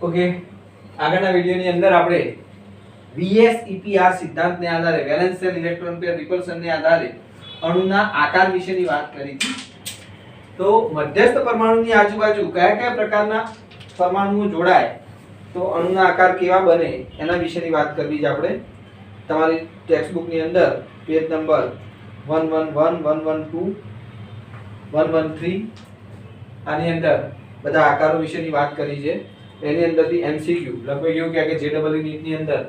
Okay, આગળના વિડિયોની અંદર આપણે VSEPR સિદ્ધાંતને આધારે વેલેન્સ શેલ ઇલેક્ટ્રોન પેર રિપલ્શનને આધારે અણુના આકાર વિશેની વાત કરી હતી. તો મધ્યસ્થ પરમાણુની આજુબાજુ કયા કયા પ્રકારના પરમાણુઓ જોડાય તો અણુના આકાર કેવા બને એના વિશેની વાત કરવી છે આપણે. તમારી ટેક્સ્ટબુકની અંદર પેજ નંબર 111 112 113 આની અંદર બધા આકારો વિશેની વાત કરી છે. એની અંદરથી MCQ લગભગ એવું કહે કે JEE નીટની અંદર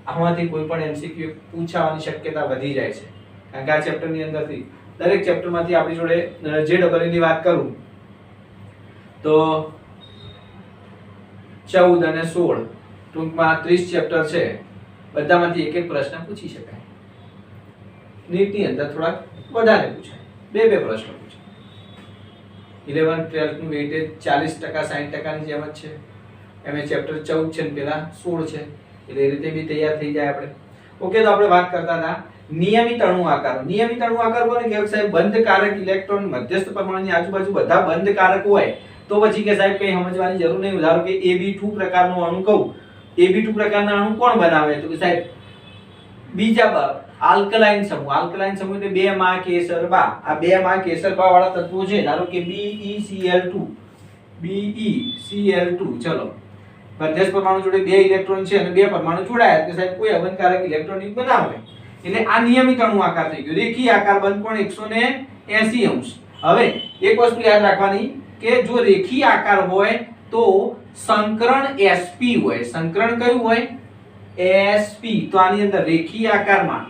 આમાંથી કોઈ પણ MCQ પૂછાવાની શક્યતા વધી જાય છે, કારણ કે આ ચેપ્ટરની અંદરથી દરેક ચેપ્ટરમાંથી આપણી જોડે JEE ની વાત કરું તો 14 અને 16 ટૂંકમાં 30 ચેપ્ટર છે, બધામાંથી એક એક પ્રશ્ન પૂછી શકાય. નીટની અંદર થોડા વધારે પૂછાય, બે પ્રશ્નો પૂછાય. 11 12 નું વેઇટેજ 40% 60% ની જેમ જ છે. એમાં ચેપ્ટર 14 છે ને પેલા 16 છે, એટલે એ રીતે બી તૈયાર થઈ જાય આપણે. ઓકે, તો આપણે વાત કરતા હતા નિયમિત અણુ આકારો. નિયમિત અણુ આકાર કોને કહેવાય સાહેબ? બંધકારક ઇલેક્ટ્રોન મધ્યસ્થ પરમાણુની આજુબાજુ બધા બંધકારક હોય તો પછી કે સાહેબ કઈ સમજવાની જરૂર નહીં. ધારો કે AB2 પ્રકારનો અણુ કહું, AB2 પ્રકારના અણુ કોણ બનાવે તો કે સાહેબ બીજા આલ્કલાઇન સમૂહ. આલ્કલાઇન સમૂહ એટલે બે માં કેસર બા. આ બે માં કેસર બા વાળા તત્વો છે. ધારો કે BeCl2 ચલો, મધ્યસ્થ પરમાણુ જોડે બે ઇલેક્ટ્રોન છે અને બે પરમાણુ જોડાયા કે સાહેબ કોઈ અબંધકારક ઇલેક્ટ્રોનિક બનાવે, એટલે આ નિયમિત અણુ આકાર થઈ ગયો. રેખીય આકાર બંધકોણ 180 અંશ. હવે એક વસ્તુ યાદ રાખવાની કે જો રેખીય આકાર હોય તો સંકરણ sp હોય. સંકરણ કયું હોય? sp. તો આની અંદર રેખીય આકારમાં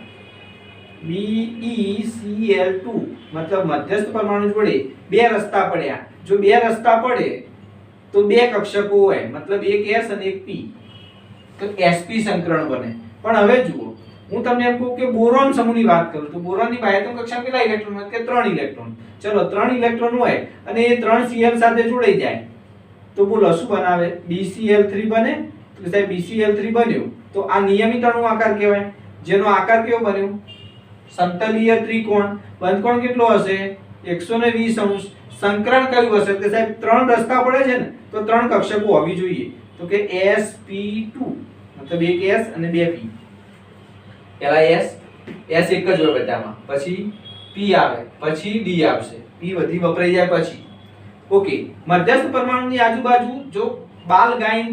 BeCl2 મતલબ મધ્યસ્થ પરમાણુ જોડે બે રસ્તા પડ્યા. જો બે રસ્તા પડે તો બે કક્ષકો હોય, મતલબ એક s અને એક p, તો sp સંકરણ બને. પણ હવે જુઓ, હું તમને એમ કહું કે બોરોન સમૂહની વાત કરું તો બોરોનની બાહ્યતમ કક્ષામાં કેટલા ઇલેક્ટ્રોન હોય? કે 3 ઇલેક્ટ્રોન. ચલો 3 ઇલેક્ટ્રોન હોય અને એ 3 Cl સાથે જોડાઈ જાય તો બોલો શું બનાવે? BCl3 બને. તો સાહેબ BCl3 બન્યું તો આ નિયમિત અણુ આકાર કહેવાય, જેનો આકાર કેવો બન્યો? સમતલીય ત્રિકોણ. બંધકોણ કેટલો હશે? 120 અંશ. સંકરણ કયું હશે કે સાહેબ 3 રસ્તા પડે છે ને તો 3 કક્ષકો હોવી જોઈએ, તો કે sp2 મતલબ એક s અને બે p. પહેલા s એક જ હોય બધામાં, પછી p આવે, પછી d આવશે. p વધી વપરાઈ જાય પછી. ઓકે, મધ્યસ્થ પરમાણુની આજુબાજુ જો બાલગાઇન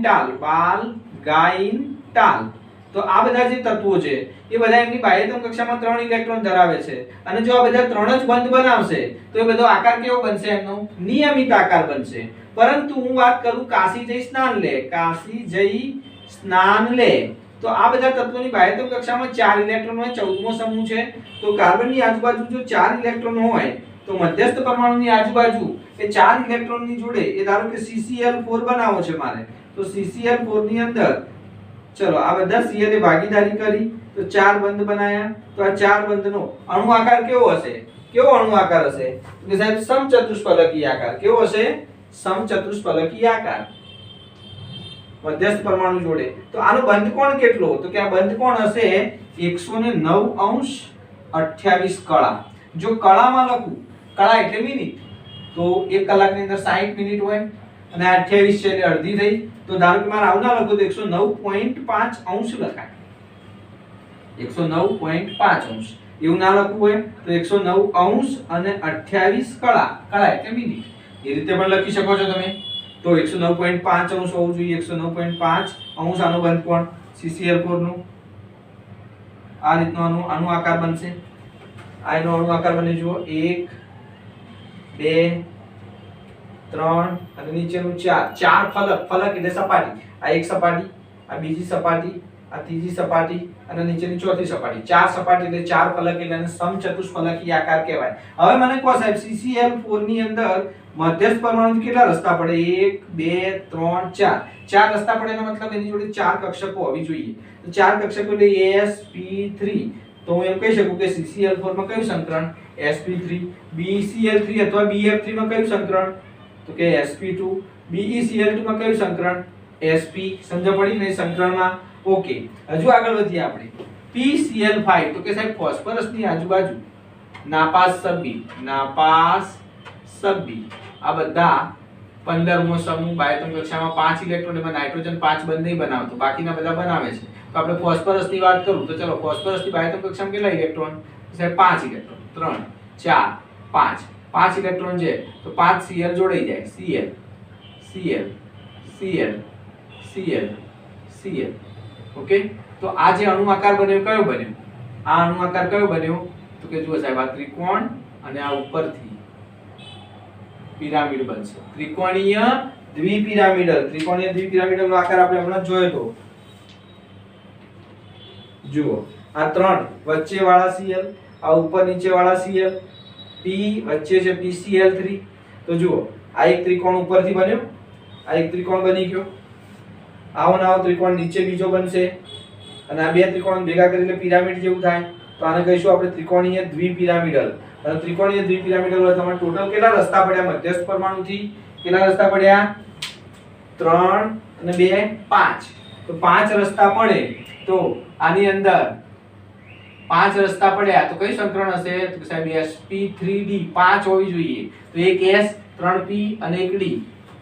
ટાલ તો આ બધા જે તત્વો છે એ બધા એમની બાહ્યતમ કક્ષામાં 3 ઇલેક્ટ્રોન ધરાવે છે, અને જો આ બધા 3 જ બંધ બનાવશે તો એ બધો આકાર કેવો બનશે? એમનો નિયમિત આકાર બનશે. પરંતુ હું વાત કરું કાશી જઈ સ્નાન લે તો આ બધા તત્વોની બાહ્યતમ કક્ષામાં 4 ઇલેક્ટ્રોન હોય. 14મો સમૂહ છે. તો કાર્બનની આજુબાજુ જો 4 ઇલેક્ટ્રોન હોય તો મધ્યસ્થ પરમાણુની આજુબાજુ એ 4 ઇલેક્ટ્રોનની જોડે એ ધારો કે CCl4 બનાવવો છે મારે, તો CCl4 ની અંદર ચલો આ બધા Cl એ ભાગીદારી કરી તો 4 બંધ બનાયા. તો આ 4 બંધનો અણુ આકાર કેવો હશે? કેવો અણુ આકાર હશે? તો સાહેબ સમચતુષ્ફલકીય આકાર. કેવો હશે? સમચતુષ્ફલકીય આકાર મધ્યસ્થ પરમાણુ જોડે. તો આનો બંધકોણ કેટલો? તો કે આ બંધકોણ હશે 109 અંશ 28 કળા. જો કળામાં લખું, કળા એટલે મિનિટ, તો 1 કલાકની અંદર 60 મિનિટ હોય અને 28 છે એટલે અડધી થઈ. તો ધારો કે મારે આવું ના લખું તો 109.5 અંશ લખાય. 109.5 અંશ એવું ના લખવું હોય તો 109 અંશ અને 28 કળા. કળા એટલે મિનિટ, એ રીતે પણ લખી શકો છો તમે. તો 109.5 અંશ હોવું જોઈએ. 109.5 અંશ આનો બંધકોણ CCl4 નું આ રીતનો આનો આકાર બનશે. આ એનો અણુ આકાર બને જુઓ 1 2 3 અને નીચેનું 4 ફલક એટલે સપાટી. આ એક સપાટી, આ બીજી સપાટી, આ ત્રીજી સપાટી અને નીચેની ચોથી સપાટી. 4 સપાટી એટલે 4 ફલક એટલે એને સમચતુષ્ફલકીય આકાર કહેવાય. હવે મને કહો સાહેબ CCl4 ની અંદર મધ્યસ્થ પરમાણુ કેટલા રસ્તા પડે? 1 2 3 4. 4 રસ્તા પડે એનો મતલબ એની જોડે 4 કક્ષકો હોવી જોઈએ. તો 4 કક્ષકો એટલે sp3. તો હું એમ કહી શકું કે CCl4 માં કયું સંકરણ? sp3. BeCl3 અથવા BF3 માં કયું સંકરણ? તો કે sp2. BeCl2 માં કયું સંકરણ? sp. સમજ પડી ને સંકરણમાં? ઓકે, હજુ આગળ વધીએ આપણે. PCl5 તો કે સાહેબ ફોસ્ફરસની આજુબાજુ નાપાસ સબી આ બધા 15મો સમૂહ બાયતમ કક્ષામાં 5 ઇલેક્ટ્રોન, એમાં નાઇટ્રોજન 5 બંધ નહીં બનાવતો, બાકીના બધા બનાવે છે. તો આપણે ફોસ્ફરસની વાત કરું તો ચલો ફોસ્ફરસની બાયતમ કક્ષામાં કેટલા ઇલેક્ટ્રોન? સાહેબ 5 ઇલેક્ટ્રોન. 3 4 5 5 ઇલેક્ટ્રોન છે તો 5 Cl જોડાઈ જાય. Cl Cl Cl Cl Cl. Okay, તો આ જે અણુ આકાર બન્યો કયો બન્યો? આ અણુ આકાર કયો બન્યો? તો કે જુઓ સાહેબ, આ ત્રિકોણ અને આ ઉપરથી પિરામિડ બનશે. ત્રિકોણીય દ્વિપિરામિડલ. ત્રિકોણીય દ્વિપિરામિડલનો આકાર આપણે હમણાં જોયો તો. જુઓ આ ત્રણ વચ્ચે વાળા Cl, આ ઉપર નીચે વાળા Cl, P વચ્ચે છે PCl3. તો જુઓ આ એક ત્રિકોણ ઉપરથી બન્યો, આ એક ત્રિકોણ બની ગયો, આવો ને આવો ત્રિકોણ નીચે બીજો બનશે અને આ બે ત્રિકોણ ભેગા કરીને પિરામિડ જેવું થાય. તો આને કહીશું આપણે ત્રિકોણીય દ્વિપિરામિડલ. અને ત્રિકોણીય દ્વિપિરામિડલ હોય તમારે ટોટલ કેટલા રસ્તા પડ્યા મધ્યસ્થ પરમાણુથી? કેટલા રસ્તા પડ્યા? 3 અને 2 5. તો 5 રસ્તા પડે તો આની અંદર 5 રસ્તા પડ્યા તો કઈ સંકરણ હશે? તો સાહેબ sp3d 5 હોવી જોઈએ. તો એક s 3p અને એક d,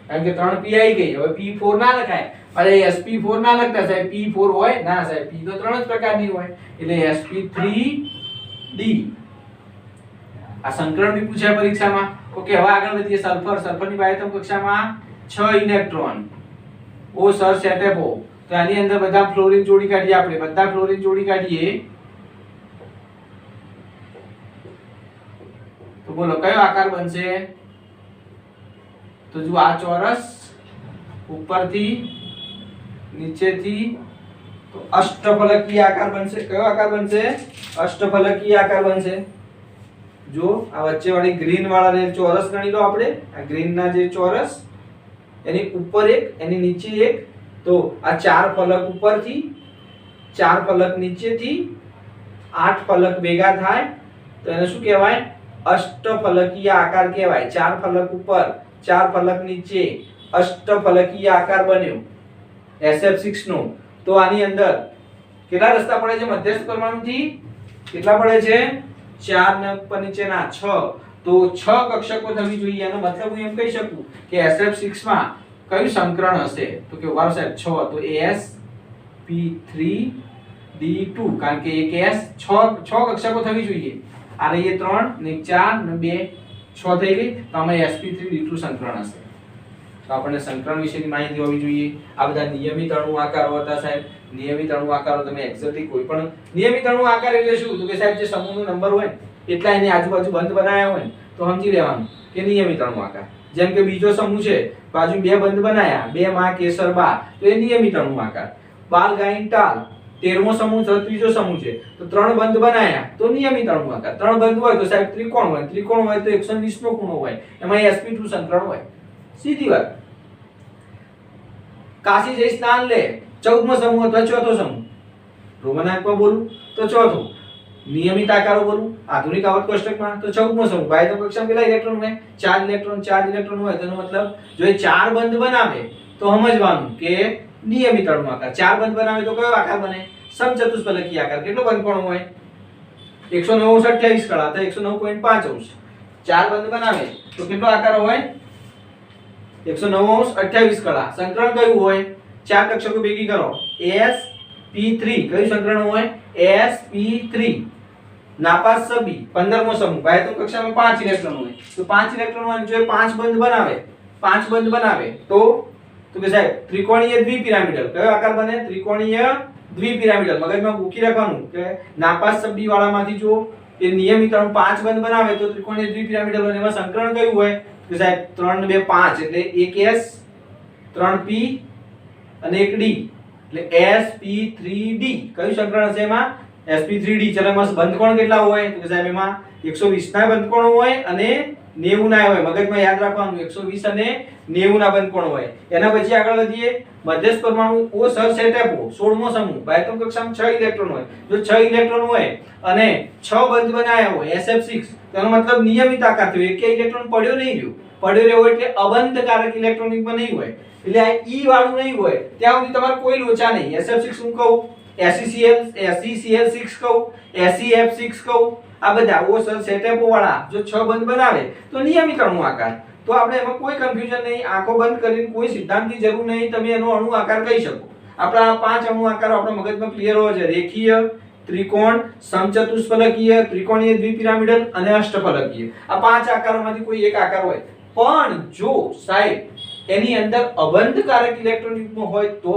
કારણ કે 3p આવી ગઈ. હવે p4 ના લખાય, અરે sp4 ના લખતા સાહેબ, p4 હોય ના સાહેબ, p તો 3 જ પ્રકારની હોય એટલે sp3d. આ સંકરણ બી પૂછાય પરીક્ષામાં. ઓકે, હવે આગળ વધીએ. સલ્ફર. સલ્ફરની બાયતમ કક્ષામાં 6 ઇલેક્ટ્રોન. ઓ સર સેટેપો. તો આની અંદર બધા ફ્લોરીન જોડી કાઢીએ આપણે. બધા ફ્લોરીન જોડી કાઢીએ તો બોલો કયો આકાર બનશે? તો જો આ ચોરસ, ઉપરથી નીચેથી તો અષ્ટફલકીય આકાર બનશે. કયો આકાર બનશે? અષ્ટફલકીય આકાર બનશે. જો આ વચ્ચે વાળી ગ્રીન વાળા ને ચોરસ ગણી લો આપણે. આ ગ્રીન ના જે ચોરસ, એની ઉપર એક, એની નીચે એક. તો આ 4 ફલક ઉપરથી, 4 ફલક નીચેથી, 8 ફલક ભેગા થાય તો એને શું કહેવાય? અષ્ટફલકીય આકાર કહેવાય. 4 ફલક ઉપર, 4 ફલક નીચે, અષ્ટફલકીય આકાર બન્યો SF6 નો. તો આની અંદર કેટલા રસ્તા પડે છે મધ્યસ્થ પરમાણુથી? કેટલા પડે છે? 4 ને ઉપર નીચેના 6. તો 6 કક્ષકો થવી જોઈએ. એનો મતલબ હું એમ કહી શકું કે SF6 માં કયું સંકરણ હશે? તો કે વારો સાહેબ 6. તો sp3d2, કારણ કે એક s 6 કક્ષકો થવી જોઈએ. આ રહી 3 ને 4 ને 2 6 થઈ ગઈ. તો આમાં sp3d2 સંકરણ હશે. તો આપણને સંકરણ વિશેની માહિતી હોવી જોઈએ. આ બધા નિયમિત અણુ આકારો હતા સાહેબ. નિયમિત અણુ આકારો તમે એક્ઝેક્ટલી કોઈ પણ નિયમિત અણુ આકાર એટલે શું? તો કે સાહેબ જે સમૂહનો નંબર હોય એટલા એની આજુબાજુ બંધ બનાવ્યા હોય તો સમજી લેવાનું કે નિયમિત અણુ આકાર. જેમ કે બીજો સમૂહ છે, બાજુ 2 બંધ બનાયા, 2 માં કેસર 12, તો એ નિયમિત અણુ આકાર. બાલ ગાયન ટાલ 13મો સમૂહ છે, ત્રીજો સમૂહ છે, તો 3 બંધ બનાયા તો નિયમિત અણુ આકાર. 3 બંધ હોય તો સાહેબ ત્રિકોણ હોય, ત્રિકોણ હોય તો 120 નો ખૂણો હોય, એમાં sp2 સંકરણ હોય. સીધી વાત. કાશી જઈ સ્નાન લે 14મો સમૂહ અથવા ચોથો સમૂહ. રોમનાંકમાં બોલું તો ચોથો. નિયમિત આકારો બોલું આધુનિક આવર્ત કોષ્ટકમાં તો 14મો સમૂહ. બાયતમ કક્ષામાં કેટલા ઇલેક્ટ્રોન હોય? 4 ઇલેક્ટ્રોન. 4 ઇલેક્ટ્રોન હોય તેનો મતલબ જો એ 4 બંધ બનાવે તો સમજવાનું કે નિયમિત અણુ આકાર. 4 બંધ બનાવે તો કયો આકાર બને? સમચતુષ્ફલકીય આકાર. કેટલો બંધકોણ હોય? 109 28 કળા તો 109.5 4 બંધ બનાવે તો કેટલો આકાર હોય? 109 28 કળા. સંકરણ કયું હોય? 4 કક્ષકો ભેગી કરો. sp3 કયું સંકરણ હોય? sp3. નાપાસ સબી 15મો સમૂહ. બાયતમ કક્ષામાં 5 ઇલેક્ટ્રોન હોય તો 5 ઇલેક્ટ્રોન હોય જો 5 બંધ બનાવે, 5 બંધ બનાવે તો કે સાહેબ ત્રિકોણીય દ્વિપિરામિડલ. કયો આકાર બને? ત્રિકોણીય દ્વિપિરામિડલ. મગજમાં મૂકી રાખવાનું કે નાપાસ સબી વાળામાંથી જો એ નિયમિત અણુ 5 બંધ બનાવે તો ત્રિકોણીય દ્વિપિરામિડલ હોય. એમાં સંકરણ કયું હોય? કે સાહેબ 3 2 5 એટલે એક s 3p અને એક d એટલે sp3d. કયું સંકરણ હશે એમાં? sp3d. ચલો એમાં બંધકોણ કેટલા હોય? તો કે સાહેબ એમાં 120 ના બંધકોણ હોય અને 90 ના હોય. મગજમાં યાદ રાખવાનું 120 અને 90 ના બંધકોણ હોય. એના પછી આગળ વધીએ. મધ્યસ્થ પરમાણુ ઓ સર સેટેપો 16મો સમૂહ. બાયતમ કક્ષામાં 6 ઇલેક્ટ્રોન હોય. જો 6 ઇલેક્ટ્રોન હોય અને 6 બંધ બનાવ્યા હોય SF6 તેનો મતલબ નિયમિત આકાર થયો. એક ઇલેક્ટ્રોન પડ્યો નહીં રહ્યો. પડ્યો રહ્યો એટલે અબંધકારક ઇલેક્ટ્રોનિકમાં નહીં હોય. એટલે આ E વાળું નહીં હોય ત્યાં સુધી તમારે કોઈ લોચા નહીં. SF6 હું કહું, SeCl6 કહું, SeF6 કહું, આ બધા ઓ સર સેટેપો વાળા જો 6 બંધ બનાવે તો નિયમિત અણુ આકાર. તો આપણે એમાં કોઈ કન્ફ્યુઝન નહીં, આંખો બંધ કરીને કોઈ સિદ્ધાંતની જરૂર નહીં, તમે એનો અણુ આકાર કહી શકો. આપણા 5 અણુ આકારો આપણા મગજમાં ક્લિયર હોય છે: રેખીય, ત્રિકોણ, સમચતુષ્ફલકીય, ત્રિકોણીય દ્વિપિરામિડલ અને અષ્ટફલકીય. આ 5 આકારોમાંથી કોઈ એક આકાર હોય. પણ જો સાહેબ એની અંદર અબંધકારક ઇલેક્ટ્રોન યુગ્મ હોય તો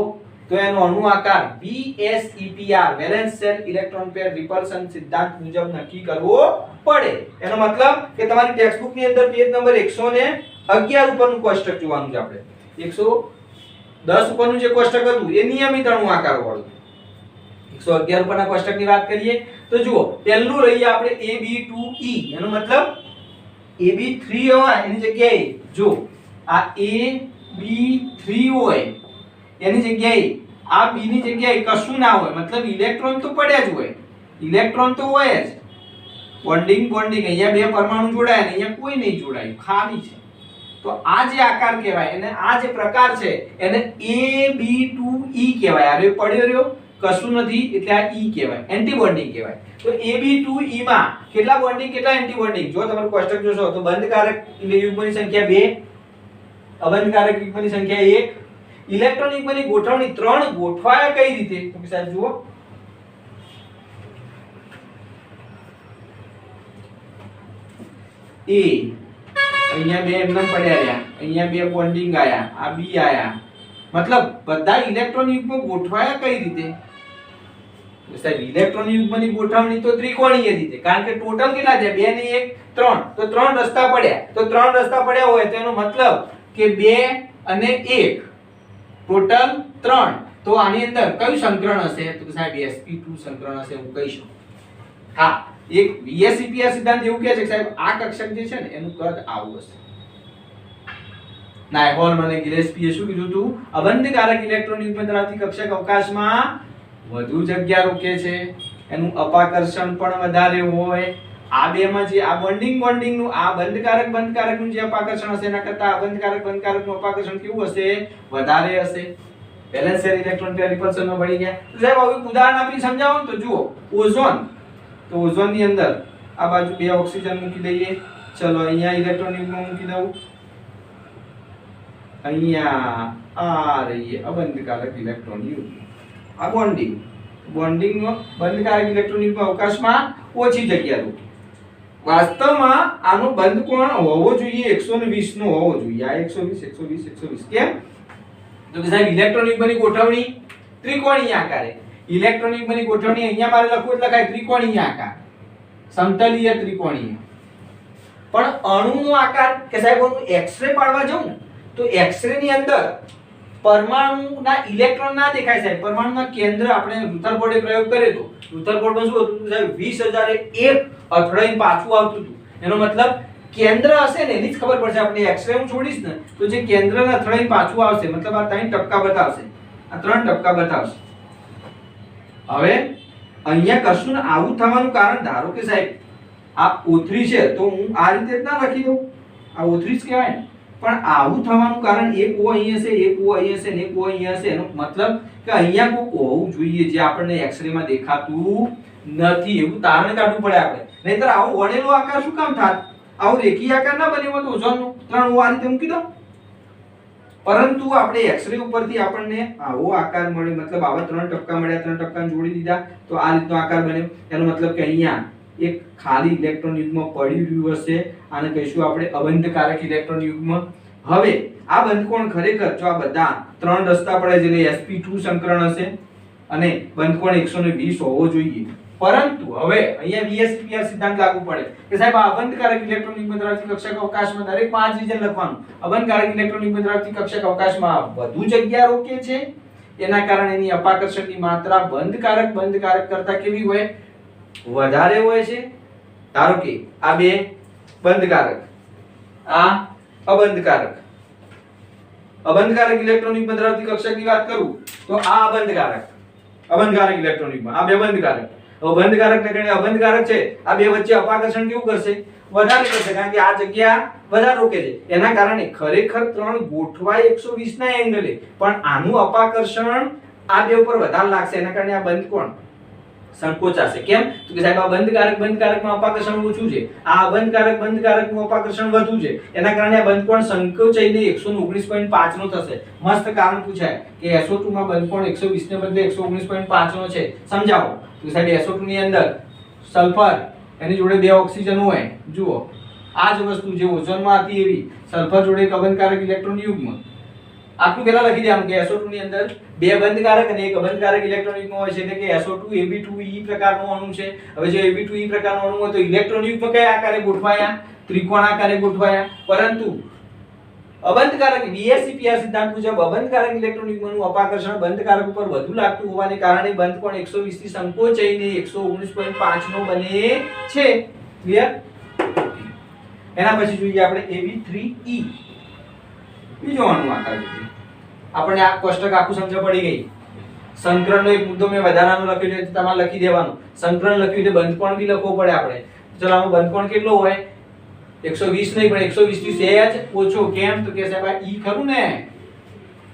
એનો અણુ આકાર VSEPR valence shell electron pair રિપલ્શન સિદ્ધાંત મુજબ નક્કી કરવો પડે. એનો મતલબ કે તમારી ટેક્સ્ટબુક ની અંદર પેજ નંબર 111 ઉપરનું કોષ્ટક જોવાનું છે. આપણે 110 ઉપરનું જે કોષ્ટક હતું એ નિયમિત અણુ આકારો વાળું. 111 ઉપરના કોષ્ટકની વાત કરીએ તો જુઓ, પહેલું લઈએ આપણે AB2E. એનો મતલબ AB3 હોય એની જગ્યાએ જો આ AB3 હોય એની જગ્યાએ આ B ની જગ્યાએ કશું ના હોય, મતલબ ઇલેક્ટ્રોન તો પડ્યા જ હોય. ઇલેક્ટ્રોન તો હોય જ. બોન્ડિંગ અહીંયા બે પરમાણુ જોડાયા ને અહીંયા કોઈ નહીં જોડાયું, ખાલી છે. તો આ જે આકાર કહેવાય એને આ જે પ્રકાર છે એને AB2E કહેવાય. આ પડ્યો રહ્યો કશું નથી એટલે આ E કહેવાય, એન્ટી બોન્ડિંગ કહેવાય. તો AB2E માં કેટલા બોન્ડિંગ કેટલા એન્ટી બોન્ડિંગ? જો તમે કોષ્ટક જોશો તો બંધકારક યુગ્મની સંખ્યા 2, અબંધકારક યુગ્મની સંખ્યા 1, ઇલેક્ટ્રોન યુગ્મની ગોઠવણી 3 ગોઠવાયા કઈ રીતે? તો કે સાહેબ જુઓ, A અહીંયા બે એમનેમ પડ્યા રહ્યા, અહીંયા બે બોન્ડિંગ આયા, આ B આયા, મતલબ બધા ઇલેક્ટ્રોન યુગ્મ ગોઠવાયા કઈ રીતે? સાહેબ ઇલેક્ટ્રોન યુગ્મની ગોઠવણી તો ત્રિકોણીય રીતે, કારણ કે ટોટલ કેટલા છે? 2 ને 1 3, તો 3 રસ્તા પડ્યા. તો 3 રસ્તા પડ્યા હોય તો એનો મતલબ કે 2 અને 1 ટોટલ 3. તો આની અંદર કયું સંકરણ હશે? તો સાહેબ sp2 સંકરણ હશે એવું કહીશું. હા, એક VSEPR સિદ્ધાંત એવું કહે છે કે સાહેબ આ કક્ષક જે છે ને એનું કદ આવું હશે. નાયહોલ અને ગિલેસ્પીએ શું કીધું હતું? અબંધકારક ઇલેક્ટ્રોન યુગ્મ ધરાવતી કક્ષક અવકાશમાં વધુ જગ્યા રોકે છે, એનું અપાકર્ષણ પણ વધારે હોય. આ બેમાં જે આ બોન્ડિંગ નું આ બંધકારક નું જે અપાકર્ષણ હશે એના કરતા અબંધકારક નું અપાકર્ષણ કેવું હશે? વધારે હશે. બેલેન્સ શેર ઇલેક્ટ્રોન પેર રિપલ્શન માં ભળી ગયા. તો સાહેબ હવે ઉદાહરણ આપી સમજાવો તો જુઓ, ઓઝોન. તો ઓઝોન ની અંદર આ બાજુ 2 ઓક્સિજન મૂકી દઈએ. ચલો અહીંયા ઇલેક્ટ્રોન યુગ્મ મૂકી દઉં. અહીંયા આ રહીએ અબંધકારક ઇલેક્ટ્રોન યુગ્મ. આ બોન્ડિંગ નો બંધકારક ઇલેક્ટ્રોન યુગ્મ અવકાશમાં ઓછી જગ્યા રોકે. વાસ્તવમાં આનો બંધ કોણ હોવો જોઈએ? 120 નો હોવો જોઈએ. આ 120 કેમ? તો કે સાહેબ ઇલેક્ટ્રોન યુગ્મની ગોઠવણી ત્રિકોણીય આકારે. ઇલેક્ટ્રોન યુગ્મની ગોઠવણી અહીંયા મારે લખવું એટલે લખાય ત્રિકોણીય આકાર, સમતલીય ત્રિકોણીય. પણ અણુનો આકાર કે સાહેબ હું એક્સ-રે પાડવા જાઉં ને તો એક્સ-રે ની અંદર પરમાણુના ઇલેક્ટ્રોન ના દેખાય સાહેબ. પરમાણુના કેન્દ્ર આપણે રુથરફોર્ડે પ્રયોગ કર્યો તો રુથરફોર્ડમાં શું હતું સાહેબ? 20001 અથડાઈને પાછું આવતું હતું. એનો મતલબ કેન્દ્ર હશે ને એની જ ખબર પડશે. આપણે એક્સ-રે હું છોડીશ ને તો જે કેન્દ્રને અથડાઈને પાછું આવશે, મતલબ આ 3 ટપકા બતાવશે, આ 3 ટપકા બતાવશે. હવે અહીંયા કશું આવું થવાનું કારણ ધારો કે સાહેબ આ O3 છે તો હું આ રીતે જ ના લખી દઉં, આ O3 જ કહેવાય ને. પણ આવું થવાનું કારણ એક O અહીં હશે, એક O અહીં હશે ને એક O અહીં હશે. એનો મતલબ કે અહીંયા કોક હોવું જોઈએ જે આપણને એક્સ-રે માં દેખાતું નથી. એવું તારણ કાઢવું પડે આપણે. નહીંતર આવો વણેલો આકાર શું કામ થાત? આવો રેખીય આકાર ના બન્યો હોત ઓઝોનનો. 3 O આ રીતે મૂકી દો. પરંતુ આપણે એક્સ-રે ઉપરથી આપણને આવો આકાર મળ્યો, મતલબ આવા 3 ટપકા મળ્યા, 3 ટપકાને જોડી દીધા તો આ રીતનો આકાર બન્યો. એનો મતલબ કે અહીંયા એક ખાલી ઇલેક્ટ્રોન યુગ્મ પડી રહ્યું હશે. આને કહીશું આપણે અબંધકારક ઇલેક્ટ્રોન યુગ્મ. હવે આ બંધકોણ ખરેખર જો આ બધા 3 રસ્તા પડે છે એટલે sp2 સંકરણ હશે અને બંધકોણ 120 હોવો જોઈએ. પરંતુ હવે અહીંયા VSEPR સિદ્ધાંત લાગુ પડે કે સાહેબ આ અબંધકારક ઇલેક્ટ્રોન યુગ્મ ધરાવતી કક્ષક અવકાશમાં દરેકમાં આ જ રીઝન લખવાનું. અબંધકારક ઇલેક્ટ્રોન યુગ્મ ધરાવતી કક્ષક અવકાશમાં વધુ જગ્યા રોકે છે, એના કારણે એની અપાકર્ષણની માત્રા બંધકારક કરતા કેવી હોય? વધારે હોય છે. ધારો કે આ બે બંધકારક, આ અબંધકારક. અબંધકારક ઇલેક્ટ્રોન યુગ્મ ધરાવતી કક્ષકની વાત કરું તો આ અબંધકારક ઇલેક્ટ્રોન યુગ્મ, આ બે બંધકારક. બંધકારક ને કારણે અબંધકારક છે, આ બે વચ્ચે અપાકર્ષણ કેવું કરશે? વધારે કરશે, કારણ કે આ જગ્યા વધારે રોકે છે. એના કારણે ખરેખર 3 ગોઠવાય 120 ના એંગલે, પણ આનું અપાકર્ષણ આ બે ઉપર વધારે લાગશે. એના કારણે આ બંધકોણ સંકોચાશે. કેમ? તો કે સાહેબ આ બંધકારકમાં અપાકર્ષણ ઓછું છે, આ બંધકારકનું અપાકર્ષણ વધુ છે, એના કારણે આ બંધકોણ સંકોચાઈને 119.5 નો થશે. મસ્ત કારણ પૂછાય કે SO2 માં બંધકોણ 120 ને બદલે 119.5 નો છે. સમજાવો. તો સાહેબ SO2 ની અંદર સલ્ફર એની જોડે બે ઓક્સિજન હોય. જુઓ આ જ વસ્તુ જે ઓઝોનમાં હતી એવી સલ્ફર જોડે એક અબંધકારક ઇલેક્ટ્રોન યુગ્મ. આટલું પહેલા લખી દેવાનું કે SO2 ની અંદર બે બંધકારક અને એક અબંધકારક ઇલેક્ટ્રોન યુગ્મ હોય છે, એટલે કે SO2 Ab2E પ્રકારનો અણુ છે. હવે જો Ab2E પ્રકારનો અણુ હોય તો ઇલેક્ટ્રોન યુગ્મ કયા આકારે ગોઠવાયા? ત્રિકોણ આકારે ગોઠવાયા. પરંતુ અબંધકારક BSEPR સિદ્ધાંત મુજબ અબંધકારક ઇલેક્ટ્રોન યુગ્મનું અપાકર્ષણ બંધકારક ઉપર વધુ લાગતું હોવાને કારણે બંધકોણ 120 થી સંકોચાઈને 119.5 નો બને છે. ક્લિયર? એના પછી જોઈએ આપણે Ab3E બીજો અણુ આકાર જોઈએ. આપણે આ કોષ્ટક આખું સમજ પડી ગઈ. સંકરણનો એક મુદ્દો મેં વધારાનો લખ્યો છે, તમારે લખી દેવાનું. સંકરણ લખ્યું એટલે બંધકોણ બી લખવો પડે આપણે. ચલો આનો બંધકોણ કેટલો હોય? 120 નહીં પણ 120 થી સહેજ ઓછો. કેમ? તો કે સાહેબ આ E ખરું ને,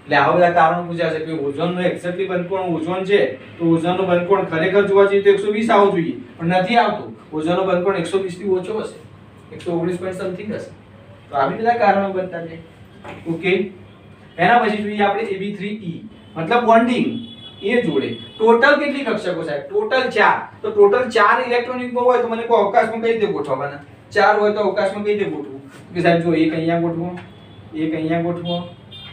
એટલે આવા બધા કારણો પૂછાશે કે ઓઝોનનો એક્ઝેક્ટલી બંધકોણ ઓઝોન છે તો ઓઝોનનો બંધકોણ ખરેખર જોવા જઈએ તો 120 આવવો જોઈએ, પણ નથી આવતું. ઓઝોનનો બંધકોણ 120 થી ઓછો હશે, 119 point something હશે. તો આ બધા કારણો બનતા છે. ઓકે. એના પછી જોઈએ આપણે Ab3E મતલબ બોન્ડિંગ એ જોડે ટોટલ કેટલી કક્ષકો સાહેબ? ટોટલ 4. તો ટોટલ 4 ઇલેક્ટ્રોન યુગ્મ હોય તો મને કોઈ અવકાશમાં કઈ રીતે ગોઠવવાના? 4 હોય તો અવકાશમાં કઈ રીતે ગોઠવવું? કે સાહેબ જો એક અહીંયા ગોઠવો, એક અહીંયા ગોઠવો,